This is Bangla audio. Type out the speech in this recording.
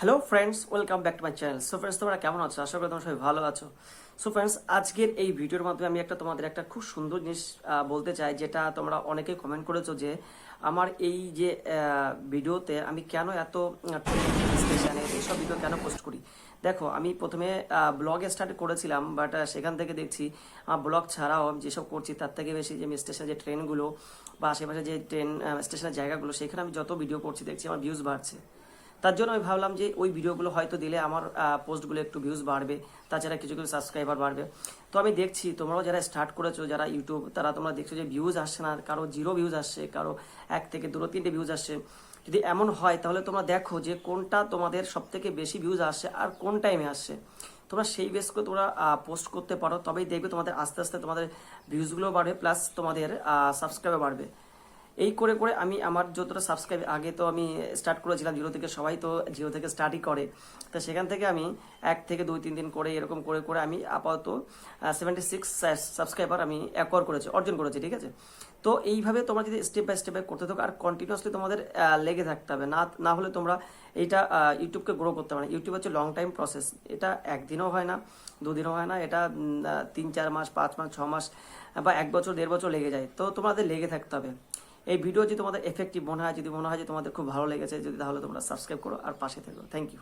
Hello friends, welcome back to my channel. So friends, তোমরা কেমন আছো? আশা করি তোমরা সবাই ভালো আছো। সো ফ্রেন্ডস, আজকের এই ভিডিওর মাধ্যমে আমি তোমাদের একটা খুব সুন্দর জিনিস বলতে চাই, যেটা তোমরা অনেকেই কমেন্ট করেছো যে আমার এই যে ভিডিওতে আমি কেন এত স্টেশনে এইসব ভিডিও কেন পোস্ট করি। দেখো, আমি প্রথমে ব্লগে স্টার্ট করেছিলাম, বাট সেখান থেকে দেখছি আমার ব্লগ ছাড়াও আমি যেসব করছি তার থেকে বেশি যে স্টেশনে যে ট্রেনগুলো বা আশেপাশে যে ট্রেন স্টেশনের জায়গাগুলো, সেখানে আমি যত ভিডিও করছি দেখছি আমার ভিউজ বাড়ছে। তার জন্য আমি ভাবলাম যে ওই ভিডিওগুলো হয়তো দিলে আমার পোস্টগুলো একটু ভিউজ বাড়বে, তাছাড়া কিছু কিছু সাবস্ক্রাইবার বাড়বে। তো আমি দেখছি তোমরাও যারা স্টার্ট করেছো, যারা ইউটিউব, তারা তোমরা দেখছো যে ভিউজ আসছে না, কারো 0 ভিউজ আসছে, কারো 1 থেকে 2 3টে ভিউজ আসছে। যদি এমন হয় তাহলে তোমরা দেখো যে কোনটা তোমাদের সব থেকে বেশি ভিউজ আসছে আর কোন টাইমে আসছে। তোমরা সেই বেস করে তোমরা পোস্ট করতে পারো, তবেই দেখবে তোমাদের আস্তে আস্তে তোমাদের ভিউজগুলো বাড়বে, প্লাস তোমাদের সাবস্ক্রাইবার বাড়বে। এই করে করে আমি আমার যতটা সাবস্ক্রাইব, আগে তো আমি স্টার্ট করেছিলাম 0 থেকে, সবাই তো 0 থেকে স্টার্টই করে। তো সেখান থেকে আমি 1 থেকে 2 3 দিন করে এরকম করে করে আমি আপাতত 76 সাবস্ক্রাইবার আমি অ্যাকোয়ার করেছি, অর্জন করেছি, ঠিক আছে। তো এইভাবে তোমরা যদি স্টেপ বাই স্টেপ করতে থাকো আর কন্টিনিউয়াসলি তোমাদের লেগে থাকতে হবে, না হলে তোমরা এইটা ইউটিউবকে গ্রো করতে পারো না। ইউটিউব হচ্ছে লং টাইম প্রসেস, এটা একদিনও হয় না, 2 দিনও হয় না, এটা 3 4 মাস, 5 মাস, 6 মাস বা 1 বছর 1.5 বছর লেগে যায়। তো তোমাদের লেগে থাকতে হবে। এই ভিডিও যদি তোমাদের এফেক্টিভ মনে হয়, যদি মনে হয় যে তোমাদের খুব ভালো লেগেছে, যদি তাহলে তোমরা সাবস্ক্রাইব করো আর পাশে থেকো। Thank you.